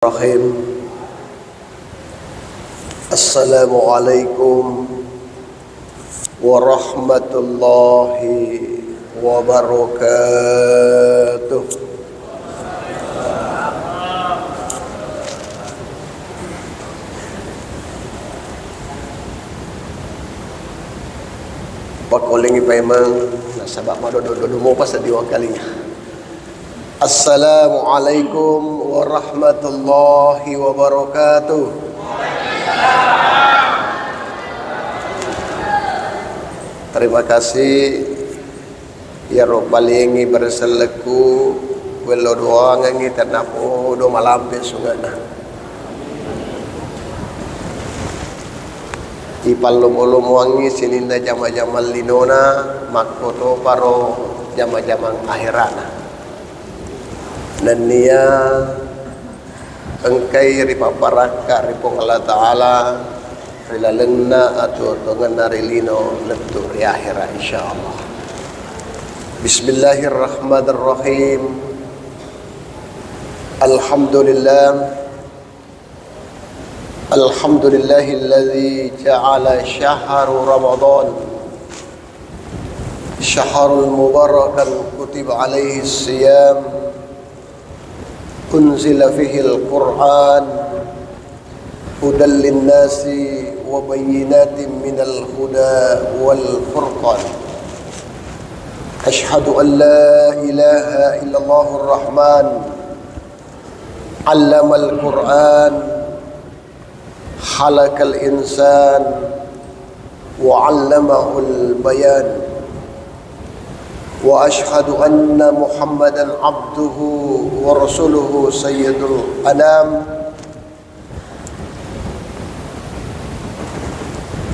Bismillahirrahmanirrahim. Assalamualaikum warahmatullahi wabarakatuh. Pakolingi paimang nasabak madodo mo pa sa diwa kalinga. Assalamualaikum warahmatullahi wabarakatuh. Terima kasih ya Robbalingi berseleku welo doang ngi tanapo do malampe sungana. Ipal lumo wangi sininda jama-jama linona makoto paro jama-jama akhirana. Nania engkai ripaparaka ripong Allah Ta'ala rilalengna atau tengana rilino lentur di akhirat insyaAllah. Bismillahirrahmanirrahim. Alhamdulillahilladzi ja'ala syahru Ramadan syahrul mubarakan kutiba alaihi siyam unzila fihi al-Qur'an hudan lin-nasi wa bayyinatin minal huda wal furqan. Ashhadu an la ilaha illallahur rahman 'allamal Qur'an khalaqal insan wa 'allamahul bayan. Wa ashhadu anna Muhammadan abduhu wa rasuluhu sayyidul anam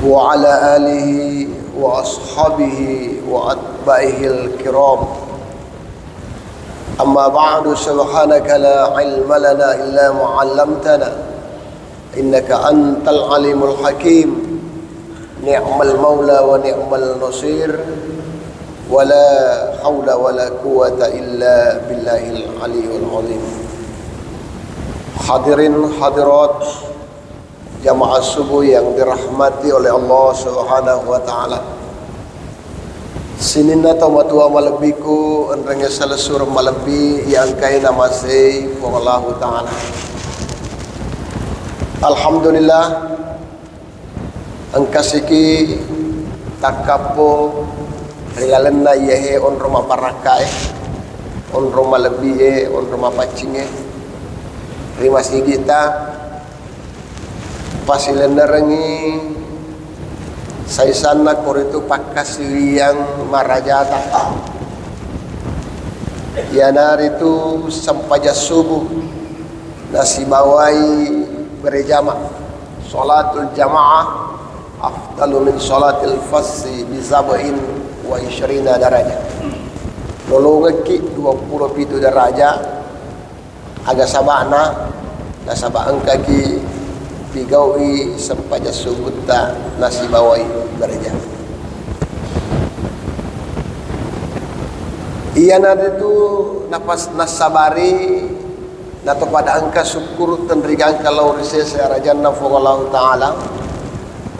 wa ala alihi wa ashabihi wa atba'ihil kiram. Amma ba'du, subhanaka la ilma lana illa ma 'allamtana innaka antal alimul hakim. Ni'mal maula wa ni'mal nasir. Wala haula wala quwata illa billahil aliyul azim. Hadirin hadirat jamaah subuh yang dirahmati oleh Allah Subhanahu wa taala. Sinina tamatua malabiku enrenge salesur malabi yang kaina masih Allah taala. Alhamdulillah angkasiki takapo rilalenna yehe on rumah paraka on rumah lebih on rumah pacing terima kasih kita pasilen nerengi saya sana koritu pakas yang marajata yanar itu sampaja subuh nasi bawai berjamaah salatul jamaah afdalu min salatil fassi bi sab'in wa isyrina darajah. Nolongeki 27 darajah aga sabana na sabang kaki pigawi sampaja subutta nasi bawai darajah. Iya itu napas nasabari nato pada angka syukur tendrigang kalau rises rajanna fallahu taala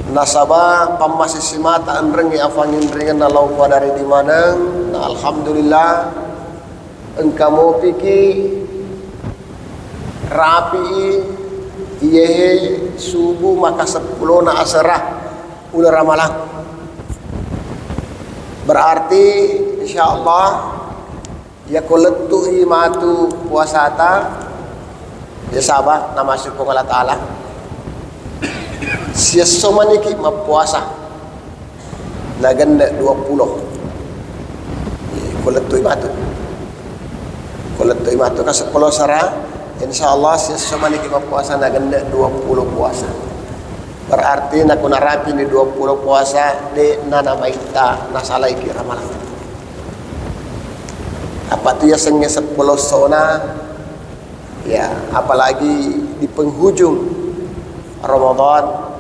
nasaba pamasi simata andrengi afangin ringan nalau padari di mana. Nah, alhamdulillah engkau piki rapi iye subuh maka 10 na asrah ulah ramalan berarti insyaallah ya koletu imatu puasata ya sabah nama syukur Allah taala siya maniki mapuasa naganda 20 kuletu imatu ka 10 sara insyaallah siya maniki mapuasa naganda 20 puasa berarti naku narapi ni 20 puasa de nana maita nasalai ki ramalan apa tu ya senge 10 sona ya apalagi di penghujung Ramadan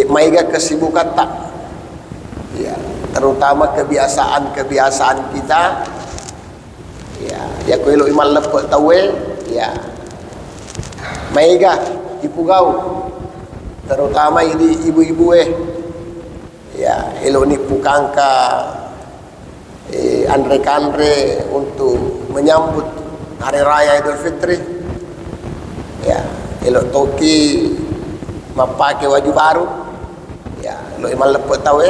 maiga kesibukan tak ya terutama kebiasaan kita ya ya kuilo imal lepot tawe ya maiga ipugau terutama ini ibu-ibu ya elo ni pukangka andre-kandre untuk menyambut hari raya Idul Fitri ya elo toki memakai baju baru ya lo iman lepet tahu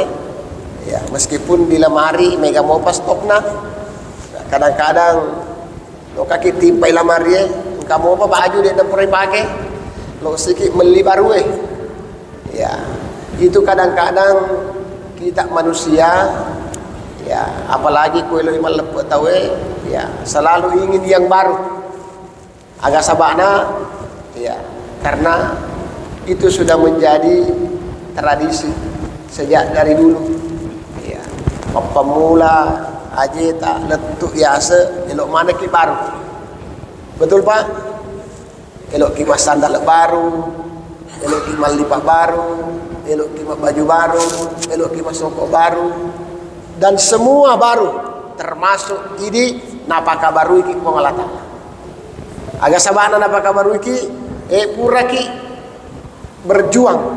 ya meskipun di lemari mega mau pas stokna kadang-kadang lo kaki timpai lemari kamu apa baju dia tak pernah pakai lo sedikit beli baru ya itu kadang-kadang kita manusia ya apalagi kue lo iman lepet tahu ya selalu ingin yang baru agak sabana ya karena itu sudah menjadi tradisi sejak dari dulu ya pemula aja tak letuk biasa elok mana ki baru betul pak elok ki mas sandal baru elok ki mal lipat baru elok ki baju baru elok ki mas songkok baru dan semua baru termasuk ini napaka baru iki pengalata agak sabana napaka baru iki pura ki berjuang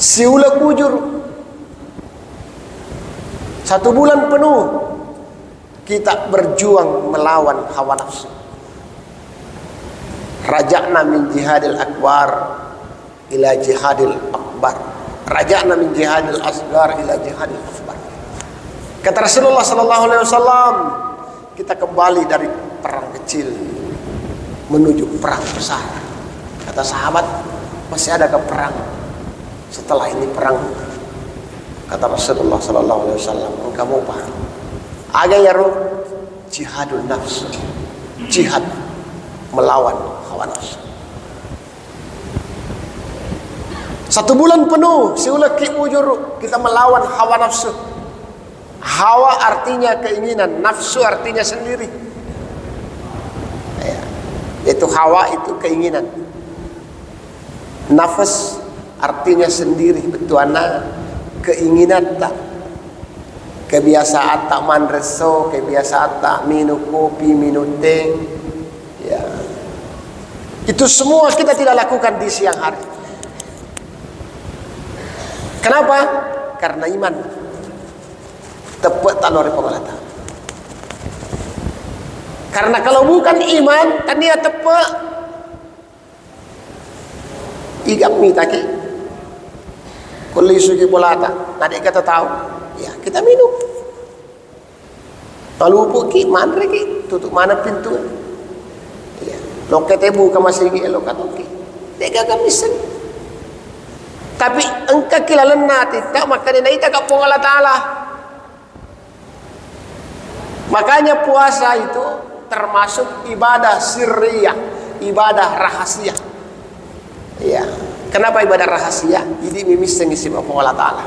siula kujur 1 bulan penuh kita berjuang melawan hawa nafsu. Raja'na min jihadil akbar ila jihadil akbar. Raja'na min jihadil asgar ila jihadil akbar. Kata Rasulullah sallallahu alaihi wasallam, kita kembali dari perang kecil menuju perang besar. Kata sahabat, masih ada ke perang setelah ini perang? Kata Rasulullah sallallahu alaihi wasallam, kamu paham? Aga ya roh jihadul nafsu, jihad melawan hawa nafsu. 1 bulan penuh siulaki ujur kita melawan hawa nafsu. Hawa artinya keinginan, nafsu artinya sendiri. Ya, itu hawa itu keinginan. Nafas artinya sendiri, betul anak keinginan tak. Kebiasaan tak manreso, kebiasaan tak minum kopi, minum teh, ya. Itu semua kita tidak lakukan di siang hari. Kenapa? Karena iman tepat talori pengalata. Karena kalau bukan iman, tania tepat igam mitaki. Kalau isuki bolata, tadi kata tahu. Ya kita minum. Lalu buki mana ki tutup mana pintu. Ya. Loket buka masih lagi loket oke. Tega kami sen. Tapi engkau kilalan nanti tak makan ini tak kapung Allah Taala. Makanya puasa itu termasuk ibadah sirriyah, ibadah rahasia. Ya. Kenapa ibadah rahasia? Jadi mimis sengisi kapung Allah Taala.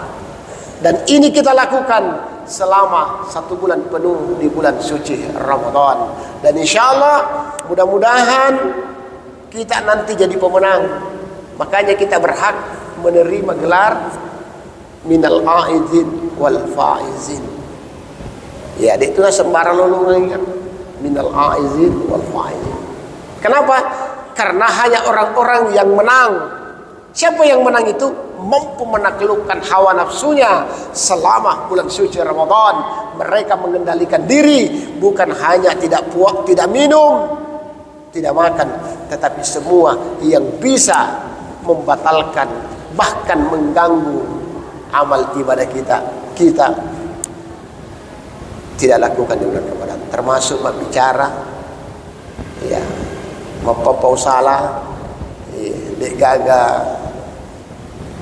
Dan ini kita lakukan selama 1 bulan penuh di bulan suci Ramadan. Dan insya Allah mudah-mudahan kita nanti jadi pemenang. Makanya kita berhak menerima gelar minal aizin wal faizin. Ya, itulah sembarang lolong kan. Minal aizin wal faizin. Kenapa? Karena hanya orang-orang yang menang. Siapa yang menang itu? Mampu menaklukkan hawa nafsunya selama bulan suci Ramadan. Mereka mengendalikan diri, bukan hanya tidak puak, tidak minum, tidak makan, tetapi semua yang bisa membatalkan bahkan mengganggu amal ibadah kita tidak lakukan di bulan Ramadan. Termasuk berbicara, ya, mempapau salah, dek gaga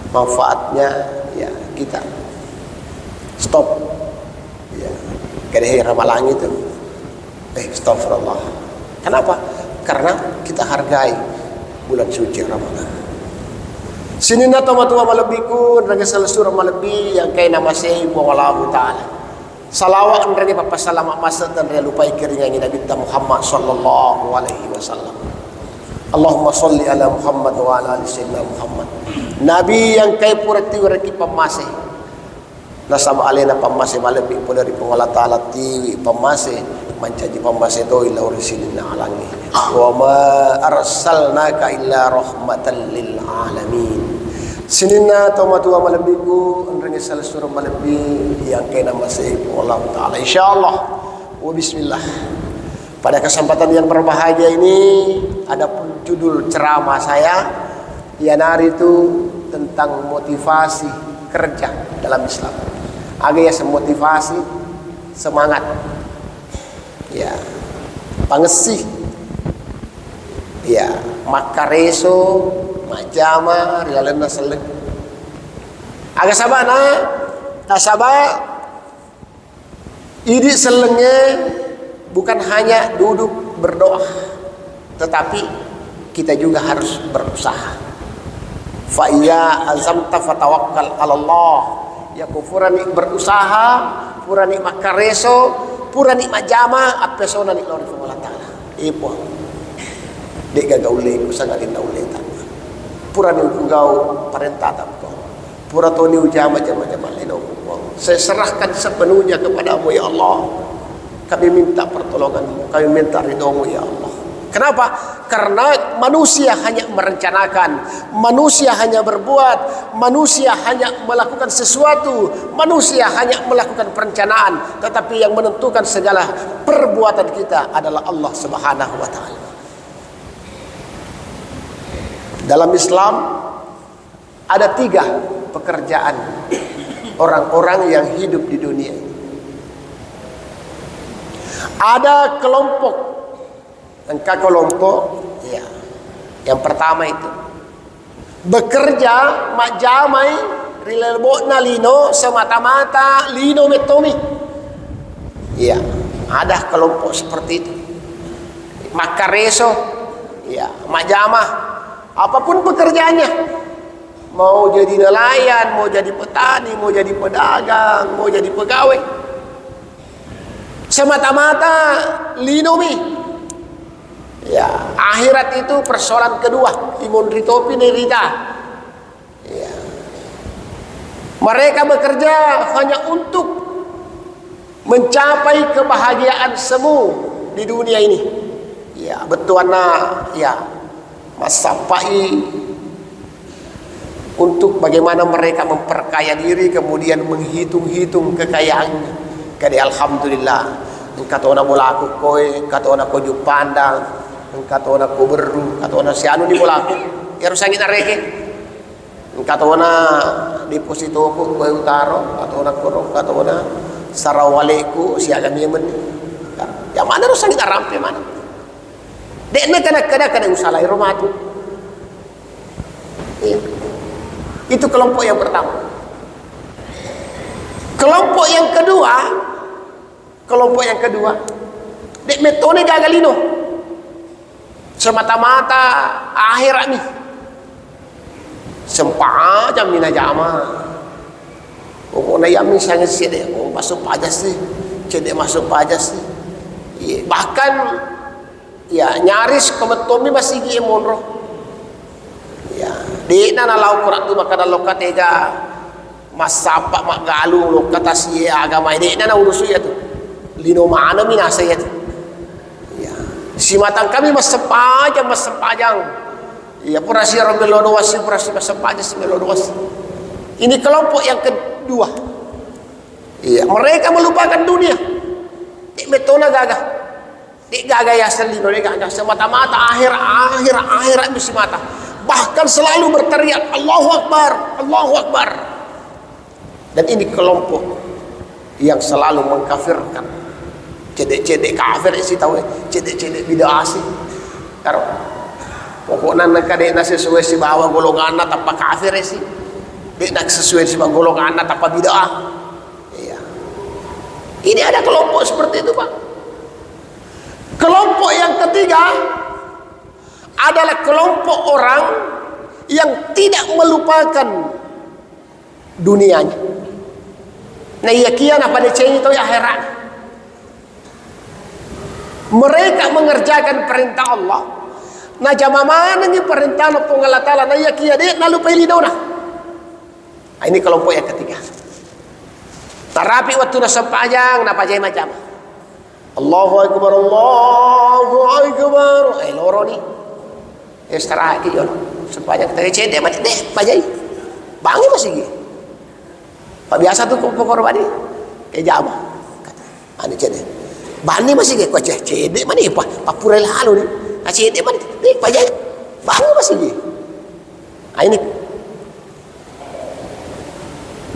manfaatnya, ya kita stop. Ya, kadang ramalan itu astagfirullah. Kenapa? Karena kita hargai bulan suci Ramadan. Sini na tua malebikun raga salasura malebi yang kay nama say wallahu taala. Salawat raga papasalamat masa dan lupai kiringan Nabi Muhammad sallallahu alaihi wasallam. Allahumma salli ala Muhammad wa ala ali sayyidina Muhammad. Nabi yang kay purati waraki pamase. nasab alena pamase malabi po dari Allah Ta'ala tiwi pamase mancaji pamase to ila urisilin alangi wa ma arsalnaka illa rahmatan lil alamin. Sinina tomatua malabiku andrengi salasura malabi yang kena masih Allah Ta'ala insyaallah wa bismillah. Pada kesempatan yang berbahagia ini ada pun judul ceramah saya yanari itu tentang motivasi kerja dalam Islam. Agak ya semotivasi semangat ya pangesih ya makareso majama rialena seleng agak sabana nasaba idi selengnya bukan hanya duduk berdoa tetapi kita juga harus berusaha. Fa iya azamta fatawakkal 'ala Allah. Ya kufurani berusaha, purani makareso, purani majama, apesona ni Lord Allah Ta'ala. Ipo. Dek gagaule ko sangat inaule ta. Purani ugau parenta ko. Pura toni ujama jama-jama leno ko. Saya serahkan sepenuhnya kepadamu ya Allah. Kami minta pertolonganmu, kami minta ridhomu ya Allah. Kenapa? Karena manusia hanya merencanakan, manusia hanya berbuat, manusia hanya melakukan sesuatu, manusia hanya melakukan perencanaan, tetapi yang menentukan segala perbuatan kita adalah Allah Subhanahu wa Ta'ala. Dalam Islam ada 3 pekerjaan orang-orang yang hidup di dunia ini. Ada kelompok kelompok ya. Yang pertama itu bekerja majamai rilelbona lino semata-mata lino metomi. Ya, ada kelompok seperti itu. Makareso ya, majama apapun pekerjaannya. Mau jadi nelayan, mau jadi petani, mau jadi pedagang, mau jadi pegawai. Semata-mata linomi. Ya, akhirat itu persoalan kedua. Imun ritopi nerita. Ya. Mereka bekerja hanya untuk mencapai kebahagiaan semu di dunia ini. Ya, betuana ya masapai untuk bagaimana mereka memperkaya diri kemudian menghitung-hitung kekayaannya. Kadi alhamdulillah, katona bolaku koe, katona koju pandang. Katona ko beru, katona si anu di bolaku, ya harus angin areke. Katona deposito ko koe utaro, katona ko, katona sarawaleku si agam yemen. Ya mana harus angin arampe mana? Dekna kada usaha rumah tu. Itu kelompok yang pertama. Kelompok yang kedua, dek metode gagalino. Semata-mata akhirat nih. Sempa aja mina jama. Pokoknya yang misalnya sih deh, masuk pajak sih, cedek masuk pajak sih. Bahkan ya nyaris kemetomi masih gie monro. Ya, di nana lau kurat tu maka dalam katega masapak mak galung lo kata sih agama ini nana urus ya tu. Lino mana mina saya tu. Si matang kami mas sepajang. Ya purasi romelodowas, purasi mas sepajang melodowas. Ini kelompok yang kedua. Iya, mereka melupakan dunia. Di metona gagah. Di gagah ya selino, di gagah semata-mata akhirat misi mata. Bahkan selalu berteriak Allahu Akbar, Allahu Akbar. Dan ini kelompok yang selalu mengkafirkan. Cedek-cedek kafir sih tahu, cedek-cedek bid'ah sih. Karo pokoknya nak kadek nak sesuai si bawa golongan nak apa kafir sih. Dek nak sesuai si bawa golongan nak apa bid'ah. Iya. Ini ada kelompok seperti itu, Pak. Kelompok yang ketiga adalah kelompok orang yang tidak melupakan dunianya. Nah, iya kian apa deceng itu ya akhirat. Mereka mengerjakan perintah Allah. Nah jama mana ni perintah Allah Allah Ta'ala. Nah ya kia dek na lupa ilidona. Ini kelompok yang ketiga. Tarapi waktu na sempajang napajay macam. Allahu Akbar, Allahu Akbar. Loro ni. Istirahat ke yon. Sempajang kita cedek mati deh pajay. Bangi masih gi. Pak biasa tu korban ni. Ke jama. Kata, ani cedek. Bani masih gi ko cedek mani papurel halu ni. Cedek mani deh pajay. Bangi masih gi. Ini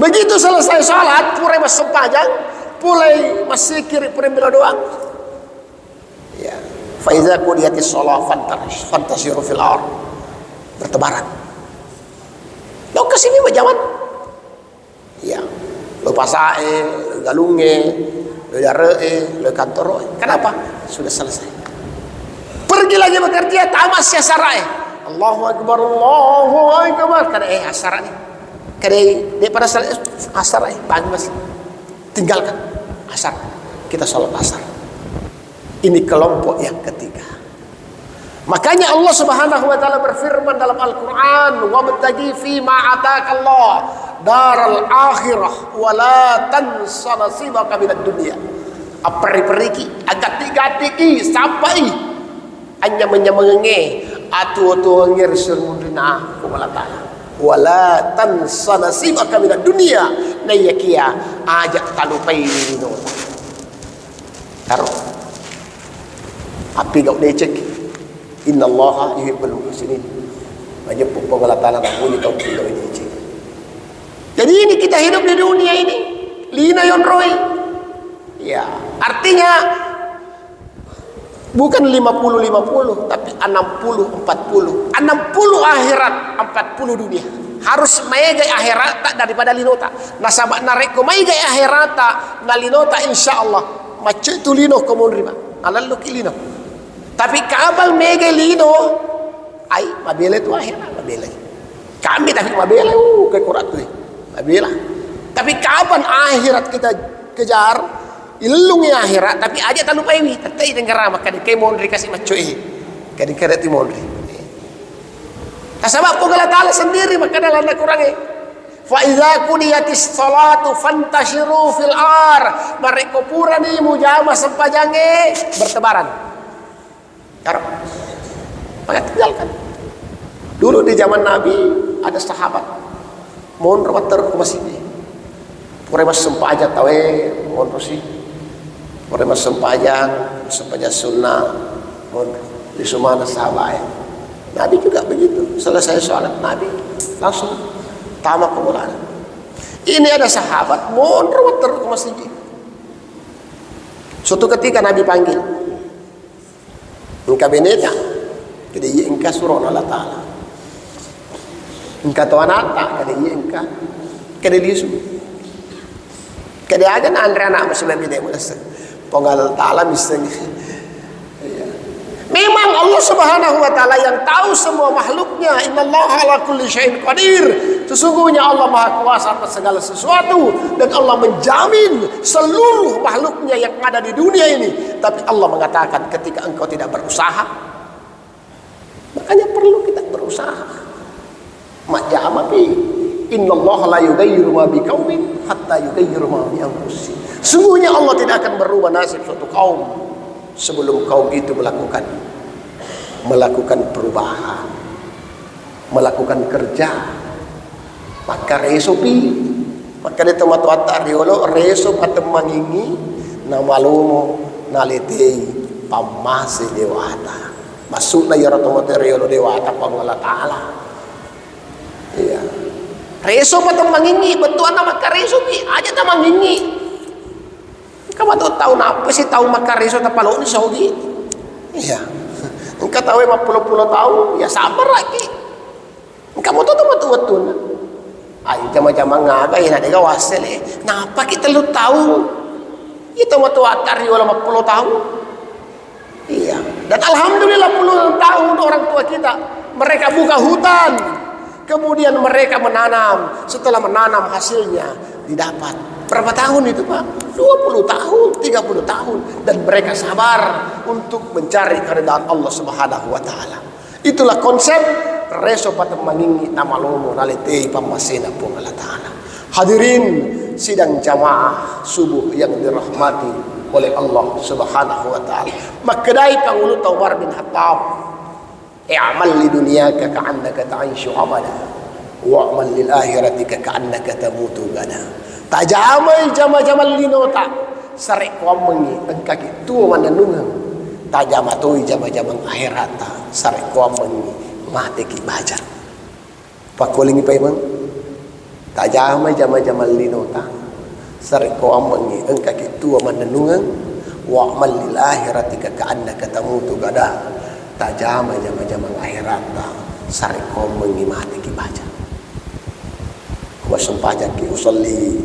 begitu selesai sholat, pura mas sempajang, pulai masih kiri pura bila doang. Ya, faiza kudiyatis sholat fantasiru fil ar, bertebaran. Lo kesini berjalan. Ya, lo pasae, lo galunge, lo jaree, lo kantoroe. Kenapa? Sudah selesai. Pergi lagi bekerja, tamas ya sarai. Allahu Akbar, Allahu Akbar. Kada asar ni. Kada daripada salat asar pagi masih tinggalkan asar. Kita salat asar. Ini kelompok yang ketiga. Makanya Allah Subhanahu wa taala berfirman dalam Al-Qur'an, "Wa mabtaghi fi ma ataakallah daral akhirah wa la tansa nasibaka minad dunya." Aperi-periki agak tiga-tiki sampai hanya menyemenge atu ngir surmudina kumala taala. Wala tansa nasibaka minad dunya nayakia ajak talupai no. Karo api gak boleh cek. Innallaha yuhibbul muhsinin. Banyak kumala taala nak bunyi kau tidak ini cek. Jadi ini kita hidup di dunia ini lina yon roy. Ya, artinya bukan 50-50 tapi 60-40. 60 akhirat, 40 dunia. Harus maigai akhirat tak daripada linota. Nasabak nareko maigai akhirat tak na linota insyaallah. Macu tu lino komun riba. Alal lu kilino. Tapi kabal maigai lino ai mabele tu akhirat mabele. Kami tapi mabele ke kurat tu. Mabele. Tapi kapan akhirat kita kejar? Ilung ya akhirat tapi aja tak lupa ini tetai dengar maka di mondri kasih macoi kadi kada ti mondri sebab Allah taala sendiri maka dalam kurang fa iza qudiyatis salatu fantashiru fil ar mereka purani mujama sempajange bertebaran karo maka tinggalkan dulu di zaman Nabi ada sahabat mohon rawat ke masjid pura mas sempaja tawe mohon rosi pura mas sempaja sunnah mohon di sumana sahabat Nabi juga begitu selesai sholat Nabi langsung tamak kemulaan ini ada sahabat mohon rawat ke masjid suatu ketika Nabi panggil engkau beneta jadi engkau surah Allah Ta'ala engkau tuanata kada engkau kada disu kada aja andre anak masih lebih deh mulas penggal Ta'ala misalnya memang Allah Subhanahu wa taala yang tahu semua makhluknya innallaha ala kulli syai'in qadir sesungguhnya Allah maha kuasa atas segala sesuatu dan Allah menjamin seluruh makhluknya yang ada di dunia ini tapi Allah mengatakan ketika engkau tidak berusaha makanya perlu kita berusaha majama bi innallaha la yughayyiru ma biqaumin hatta yughayyiru ma bi anfusihim sungguhnya Allah tidak akan berubah nasib suatu kaum sebelum kaum itu melakukan perubahan melakukan kerja maka resopi maka di tempat watak riolo reso patemangingi namalumo naletei pamasi dewata masuk na yara tempat riolo dewata pangala taala iya reso patemangingi betuan maka resopi aja tamangingi kamu tahu apa sih tahu makar reso tapalo ni sogi iya engkau tahu 50 tahun ya sabar lagi kamu tahu betul ayo jama-jama ngagai nak digawasel napa kita lu tahu itu matu atari wala 50 tahun iya dan alhamdulillah puluhan tahun orang tua kita mereka buka hutan kemudian mereka menanam setelah menanam hasilnya didapat berapa tahun itu Pak? 20 tahun, 30 tahun dan mereka sabar untuk mencari keridhaan Allah Subhanahu wa taala. Itulah konsep reso patemangingi namalomo nalite pamasena pun Allah taala. Hadirin sidang jamaah subuh yang dirahmati oleh Allah Subhanahu wa taala. Makdai Pangulut Umar bin Khattab, i'mal li dunyaka ka'annaka ta'ishu abada wa'mal lil akhiratika ka'annaka tamutu gada. Tajamai jama-jamal linota sarek kuamengi engkaki tu mananungang. Tajamatoi jama-jamang akhirata sarek kuamengi mati ki bajar. Pakulingi pa imang tajamai jama-jamal linota sarek kuamengi engkaki tu mananungang wa'mal lil akhiratika ka'annaka tamutu gada. Tajamai jama-jamang akhirata sarek kuamengi mati ki bajar. Kumasampajaki usalli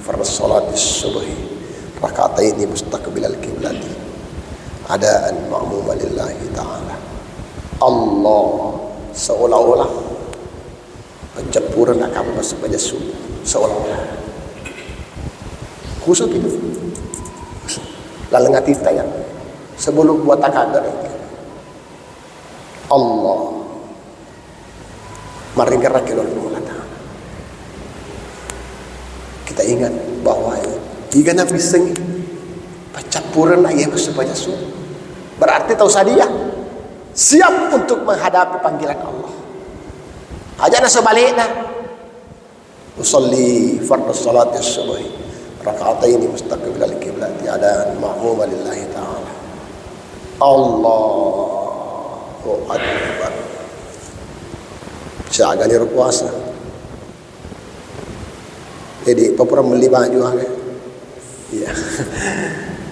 fardhu salatis subhi raka'ataini mustaqbilal qiblati adaan ma'muma lillahi ta'ala. Allah seolah-olah pencampuran akan masuk pada subuh, seolah-olah khusus itu lalengati tayang sebelum buat takadar Allah maringkar kilor mulata. Kita ingat bahwa jika Nabi sengi pencampuran ayah supaya subuh, berarti tahu sadia siap untuk menghadapi panggilan Allah. Ajana sebaliknya usolli fardhu salatis subhi raka'ataini mustaqbilal qiblati adaan ma'muma lillahi ta'ala. Allahu akbar. Siaga ni puasa. Jadi papura beli baju ha. Ya.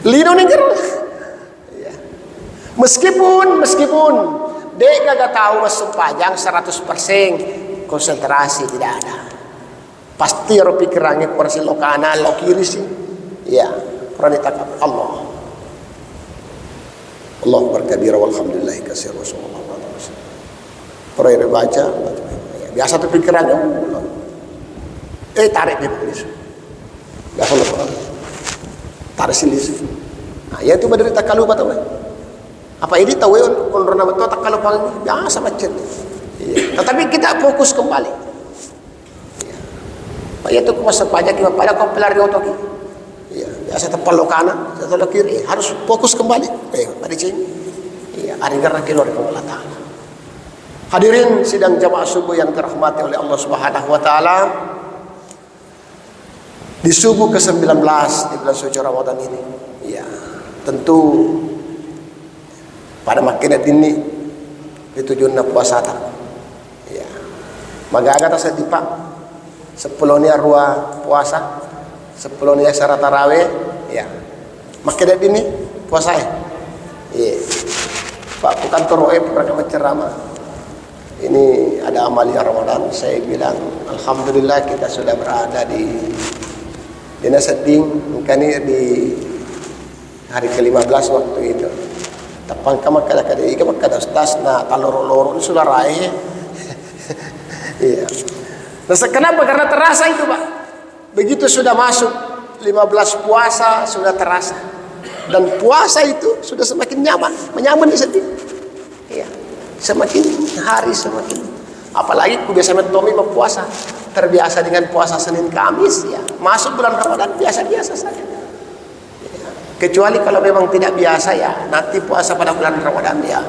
Lino ni kan. Ya. Meskipun dek kagak tahu masuk pajang 100% konsentrasi tidak ada. Pasti ro pikirannya kursi lo kanan lo kiri sih. Ya, pernah ditakap Allah. Allah berkabir walhamdulillah katsir wa sallallahu alaihi wasallam. Pernah baca, biasa tuh pikirannya tarik dia begini. Biasa lo tarik sini. Nah, ya itu menderita kalupa tahu. Apa ini tahu kalau nama itu tak kalupa biasa macet. Iya. Tetapi kita fokus kembali. Iya. Itu kuasa pajak kita pada kau pelari otak. Iya. Biasa tepal kanan, atau kiri. Harus fokus kembali. Pada sini. Iya. Hari karena kilor Allah Taala. Hadirin sidang jamaah subuh yang dirahmati oleh Allah Subhanahu Wa Taala. Di subuh ke-19 di bulan suci Ramadan ini, ya tentu pada makinat ini ditujuan puasa tak, ya magaga ta sedipak sepuluhnya ruah puasa, sepuluhnya syarat tarawih, ya makinat ini puasa ya, Pak bukan toroe pernah menceramah. Ini ada amalia Ramadan, saya bilang alhamdulillah kita sudah berada di Dina seding mungkin di hari ke-15 waktu itu. Tapang kamak kada-kada ika makada ustaz na taloro-loro ini sudah raih. Iya. Nah, kenapa? Karena terasa itu, Pak. Begitu sudah masuk 15 puasa sudah terasa. Dan puasa itu sudah semakin nyaman, menyaman di seding. Iya. Semakin hari semakin. Apalagi kebiasaan Tommy berpuasa. Terbiasa dengan puasa Senin Kamis, ya masuk bulan Ramadan biasa-biasa saja ya. Kecuali kalau memang tidak biasa ya nanti puasa pada bulan Ramadan ya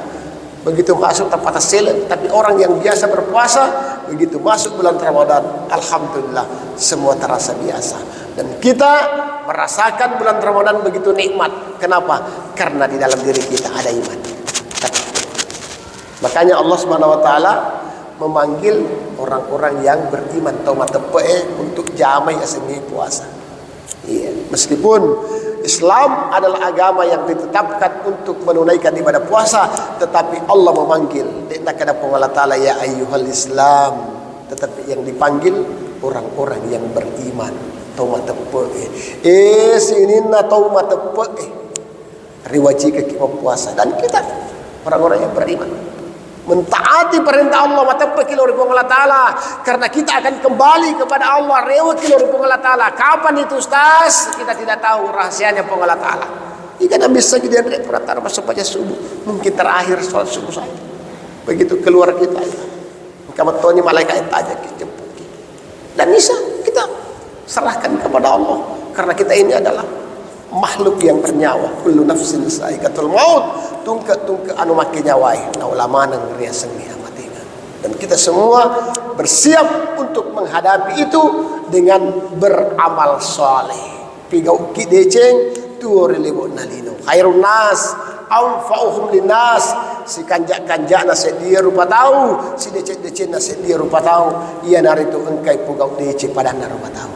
begitu masuk tempat selen. Tapi orang yang biasa berpuasa begitu masuk bulan Ramadan alhamdulillah semua terasa biasa dan kita merasakan bulan Ramadan begitu nikmat. Kenapa? Karena di dalam diri kita ada iman. Makanya Allah Subhanahu Wa Taala memanggil orang-orang yang beriman taumat tepe untuk jamai asmi puasa. Iya, meskipun Islam adalah agama yang ditetapkan untuk menunaikan ibadah puasa, tetapi Allah memanggil dina kada Allah Taala ya ayyuhal Islam, tetapi yang dipanggil orang-orang yang beriman taumat tepe. Sinina taumat tepe riwajika kita puasa dan kita orang-orang yang beriman mentaati perintah Allah matapa kilor Allah Taala karena kita akan kembali kepada Allah rewa kilor Allah Taala. Kapan itu Ustaz? Kita tidak tahu rahasianya Allah Taala. Ikan bisa jadi andre peratar masuk pada subuh mungkin terakhir sholat subuh saya. Begitu keluar kita ya. Kamu tahu ni malaikat aja jemput. Dan bisa kita Serahkan kepada Allah, karena kita ini adalah makhluk yang bernyawa. Kullu nafsin sa'iqatul maut, tungke anu make nyawai na ulama nang ria seni amatina. Dan kita semua bersiap untuk menghadapi itu dengan beramal saleh. Pigau ki deceng tuori lebo nalino khairun nas anfa'uhum linnas. Si kanjak-kanjak na sedia rupa tahu, si decek-decek na sedia rupa tahu. Ia nari tu engkai pugau decek pada na rupa tahu.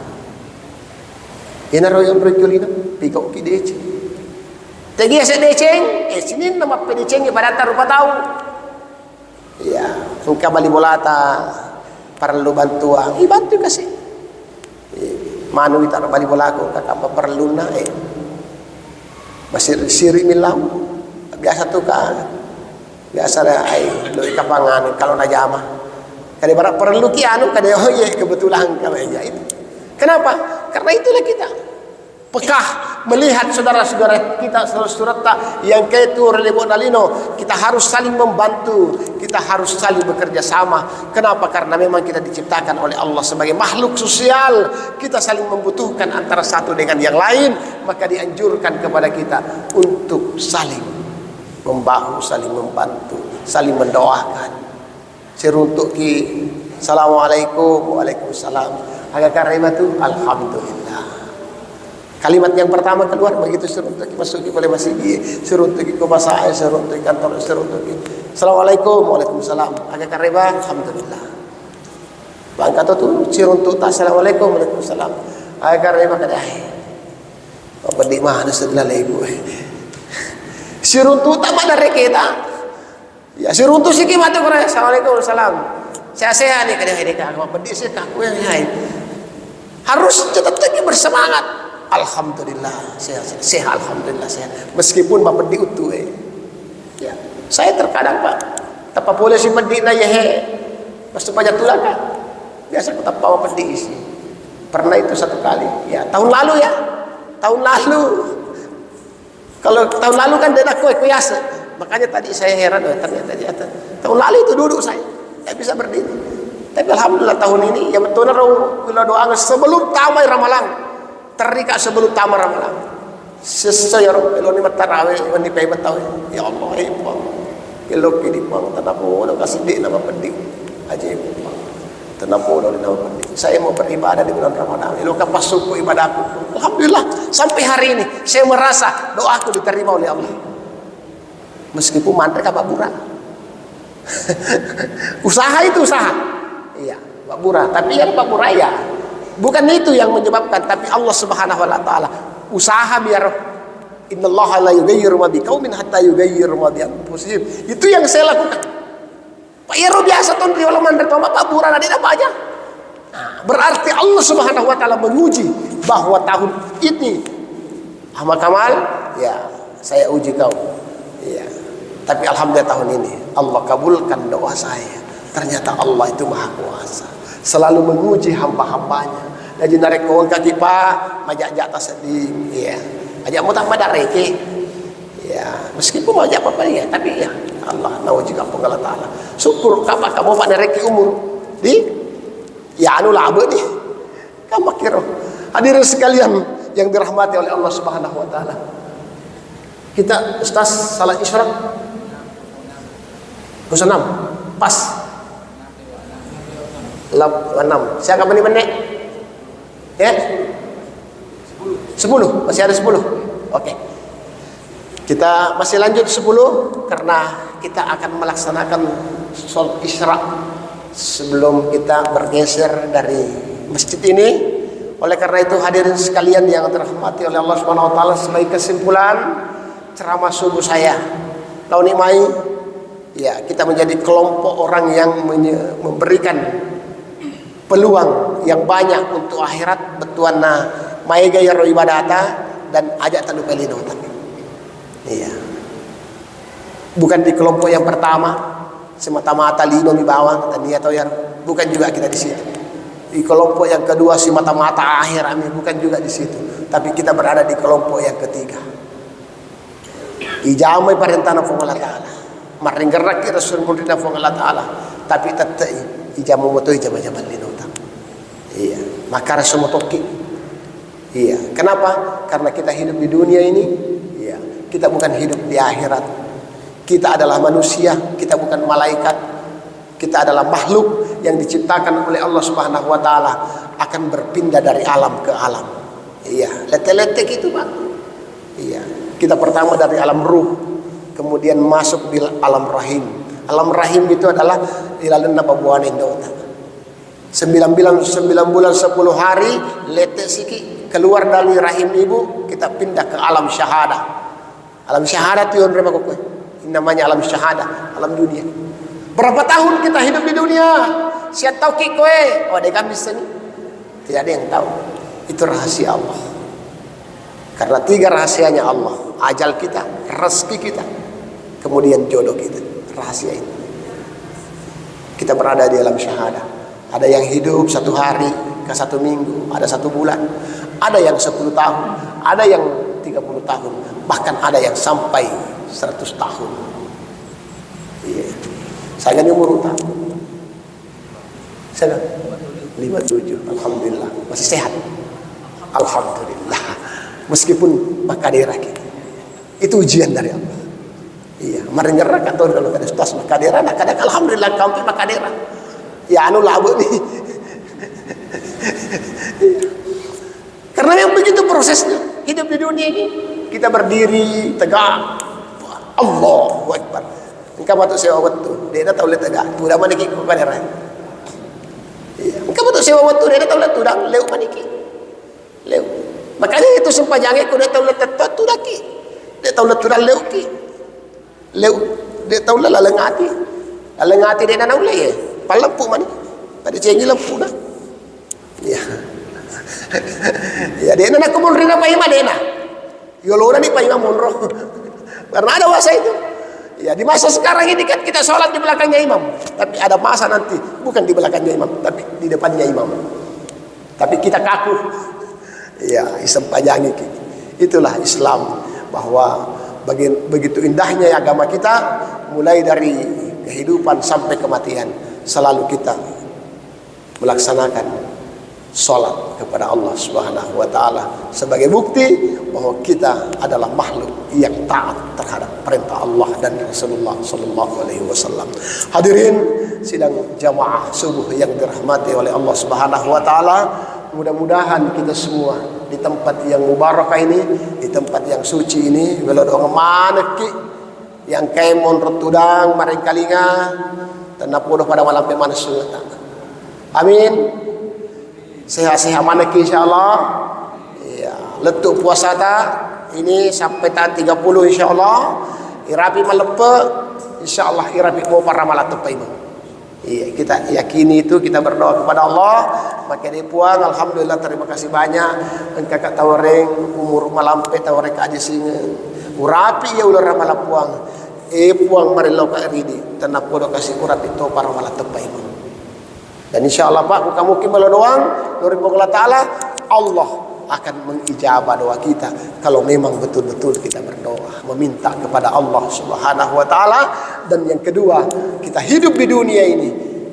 Ia naro yang berjulina pigau ki decek. Tegi ase deceng, sinin nama pedeceng pada na rupa tahu. Ya, engka bali bolata perlu bantuan, bantu kasih. Manu kita bali bolako kakak perlu na masih siri milam. Biasa tuh kan. Biasa dah doi kapangan kalau na jama. Kade barak perlu ki anu kade oh ye kebetulan kami aja itu. Kenapa? Karena itulah kita pekah melihat saudara-saudara kita, saudara-saudara yang kaitu relebo nalino. Kita harus saling membantu, kita harus saling bekerja sama. Kenapa? Karena memang kita diciptakan oleh Allah sebagai makhluk sosial. Kita saling membutuhkan antara satu dengan yang lain. Maka dianjurkan kepada kita untuk saling membahu, saling membantu, saling mendoakan. Seruntuk ki assalamualaikum, waalaikumsalam. Agak karema tu alhamdulillah. Kalimat yang pertama keluar begitu seruntuk ki masuk ki boleh masih ki seruntuk ki ke pasar, seruntuk ki kantor, seruntuk ki assalamualaikum, waalaikumsalam. Agak karema alhamdulillah. Bang kata tu seruntuk tak assalamualaikum, waalaikumsalam. Agak karema kada. Apa di mana setelah ibu siruntu tak ada reketa. Ya siruntu sikit mati korang. Assalamualaikum warahmatullahi wabarakatuh. Sehat-sehat ni kadang ini kak. Apa dia sehat aku yang lain. Harus tetap bersemangat. Alhamdulillah sehat. Alhamdulillah sehat. Meskipun bapak diutuh ya. Saya terkadang pak. Tapa boleh si pedik na yehe. Pastu pajak tulang kan. Biasa aku tak bawa pedik isi. Pernah itu satu kali. Ya tahun lalu ya. Tahun lalu. Kalau tahun lalu kan dia nak kuyasa. Makanya tadi saya heran, ternyata dia tahun lalu itu duduk saya bisa berdiri. Tapi alhamdulillah tahun ini ya betul bila doa sebelum tamat Ramalan. Terika sebelum tamat Ramalan. Sesuai kalau ni tarawih ni pay betaw. Ya Allah, ipang. Kalau kini pang tanapo nak kasih dik nama pendik. Ajib. Tanapo nama pendik. Saya mau beribadah di bulan Ramadan. Kalau kapasuk ibadahku. Alhamdulillah sampai hari ini saya merasa doaku diterima oleh Allah. Meskipun mantra Pak Bura. Usaha itu usaha. Iya, Pak Bura. Tapi yang Pak Bura ya bukan itu yang menyebabkan, tapi Allah Subhanahu wa taala. Usaha biar innallaha la yughayyiru ma biqaumin hatta yughayyiru ma bi anfusihim. Itu yang saya lakukan. Pak Yero biasa tuh di orang mantra Pak Bura ada apa aja. Nah, berarti Allah Subhanahu wa taala menguji bahwa tahun ini Ahmad Kamal ya saya uji kau ya, tapi alhamdulillah tahun ini Allah kabulkan doa saya. Ternyata Allah itu maha kuasa, selalu menguji hamba-hambanya. Jadi narik kawan kaki pak majak atas sedih ya, ajak mutak pada reke ya, meskipun majak apa ya, tapi ya Allah nawaji kampung Allah taala syukur kapan kamu pada reke umur di ya anu lah nih kamu kira. Hadirin sekalian yang dirahmati oleh Allah Subhanahu wa taala. Kita Ustaz salat isyraq 06 pas 6. Siapa menit? Ya? 10. Masih ada 10. Oke. Kita masih lanjut 10 karena kita akan melaksanakan salat isyraq sebelum kita bergeser dari masjid ini. Oleh karena itu hadirin sekalian yang terhormati oleh Allah Subhanahu wa taala, sebagai kesimpulan ceramah subuh saya tahun ini Mai ya, kita menjadi kelompok orang yang memberikan peluang yang banyak untuk akhirat betuana mai gaya ibadata dan ajak tanu pelino tapi iya, bukan di kelompok yang pertama semata-mata lino di bawah dan dia tahu ya, bukan juga kita di situ. Di kelompok yang kedua si mata-mata akhir amin, bukan juga di situ, tapi kita berada di kelompok yang ketiga. Ijamai perintah nafung Allah Ta'ala, maringgerak kita suruh perintah nafung Allah Ta'ala, tapi tetap ijamu moto ijamah jaman linutang. Iya, maka semua toki Iya, kenapa? Karena kita hidup di dunia ini, iya, kita bukan hidup di akhirat. Kita adalah manusia, kita bukan malaikat. Kita adalah makhluk yang diciptakan oleh Allah Subhanahu wa taala, akan berpindah dari alam ke alam. Iya, letek-letek itu, Pak. Iya, kita pertama dari alam ruh, kemudian masuk di alam rahim. Alam rahim itu adalah ilalan nababuan indota. 9 bulan 10 hari letek siki keluar dari rahim ibu, kita pindah ke alam syahadah. Alam syahadah itu yang berapa? Namanya alam syahadah, alam dunia. Berapa tahun kita hidup di dunia? Siapa tahu ki kowe? Oh, ada kami sini. Tidak ada yang tahu. Itu rahasia Allah. Karena 3 rahasianya Allah: ajal kita, rezeki kita, kemudian jodoh kita. Rahasia itu. Kita berada di alam syahadah. Ada yang hidup 1 hari ke 1 minggu, ada 1 bulan, ada yang 10 tahun, ada yang 30 tahun, bahkan ada yang sampai 100 tahun. Iya. Saya kan umur utama. Saya 57, alhamdulillah masih sehat. Alhamdulillah. Meskipun makadera kita. Itu ujian dari Allah. Iya, kemarin nyerah atau kalau ada ustaz makadera, kadang alhamdulillah kaum makadera. Ya anu labu nih. Karena yang begitu prosesnya hidup di dunia ini. Kita berdiri tegak, Allahu Akbar. Engkau patut sewa waktu, dia tahu le tegak. Tu dah maniki ku kadera. Engkau patut sewa waktu, dia tahu le tu dah leu maniki. Leu. Makanya itu sumpah jangan ku dia tahu le tetot tu dah ki. Dia tahu le tu dah leu ki. Leu, dia tahu le lalengati. Lalengati dia nak ulai. Palampu mana? Pada cengi lampu dah. Ya. Ya dia nak kumul rina pa ima dena. Yo lora ni pa ima munro. Karena ada masa itu. Ya di masa sekarang ini kan kita sholat di belakangnya imam, tapi ada masa nanti bukan di belakangnya imam, tapi di depannya imam. Tapi kita kaku. Ya, isem pajangi. Itulah Islam, bahwa begitu indahnya agama kita, mulai dari kehidupan sampai kematian. Selalu kita melaksanakan sholat kepada Allah Subhanahu wa taala sebagai bukti bahwa kita adalah makhluk yang taat terhadap perintah Allah dan Rasulullah sallallahu alaihi wasallam. Hadirin sidang jamaah subuh yang dirahmati oleh Allah Subhanahu wa taala, mudah-mudahan kita semua di tempat yang mubarakah ini, di tempat yang suci ini, belodong maneki yang kaimon retudang maring kalinga tenapudoh pada malam pemanas sunata. Amin. Sehat-sehat mana ki insyaallah. Ya, letuk puasa ta ini sampai ta 30 insyaallah. Irapi malepe insyaallah irapi mau para malam tepai. Iya, kita yakini itu, kita berdoa kepada Allah. Maka dia puang, alhamdulillah, terima kasih banyak. Engkak tawareng umur malampe tawareng aja singa. Urapi ya ular malam puang. Puang marilau ka ridi tanah podo kasih urat itu para malah tepai. Dan insyaallah Pak kamu kimbal doang dari Allah taala, Allah akan mengijabah doa kita kalau memang betul-betul kita berdoa meminta kepada Allah Subhanahu wa taala. Dan yang kedua, kita hidup di dunia ini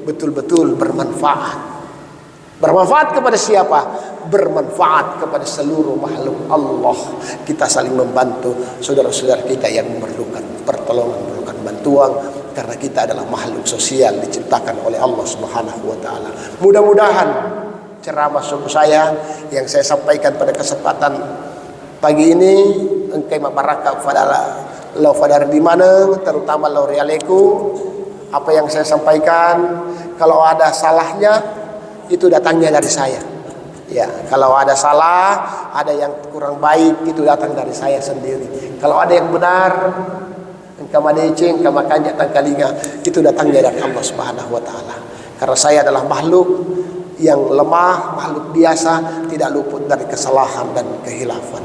betul-betul bermanfaat. Bermanfaat kepada siapa? Bermanfaat kepada seluruh makhluk Allah. Kita saling membantu saudara-saudara kita yang memerlukan pertolongan, memerlukan bantuan, karena kita adalah makhluk sosial diciptakan oleh Allah Subhanahu wa taala. Mudah-mudahan ceramah subuh saya yang saya sampaikan pada kesempatan pagi ini engkai mabarakah fadala lau fadar di mana, terutama lau rialeku. Apa yang saya sampaikan kalau ada salahnya itu datangnya dari saya. Ya, kalau ada salah, ada yang kurang baik, itu datang dari saya sendiri. Kalau ada yang benar, engkamadeceng, engkamakanya tangkalinga, itu datangnya dari Allah Subhanahu wa taala. Karena saya adalah makhluk yang lemah, makhluk biasa, tidak luput dari kesalahan dan kehilafan.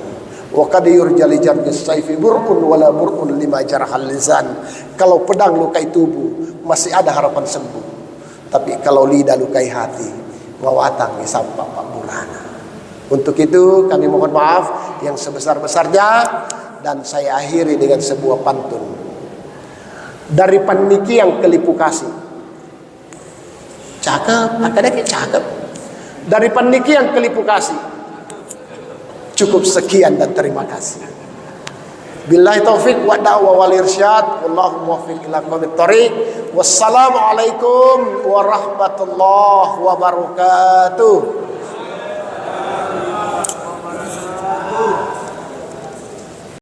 Wa qad yurjali jarjis sayfi burqun wala burqun lima jarahal lisan. Kalau pedang lukai tubuh, masih ada harapan sembuh. Tapi kalau lidah lukai hati, wawatang sampah Pak Burana. Untuk itu kami mohon maaf yang sebesar-besarnya, dan saya akhiri dengan sebuah pantun dari Paniki yang Kelipu Kasih. Cakep, ada cakep. Dari Paniki yang Kelipu Kasih. Cukup sekian dan terima kasih. Billahi taufik wa da'wa wal irsyad. Wallahu muwaffiq ila aqwamit thoriq. Wassalamualaikum warahmatullahi wabarakatuh.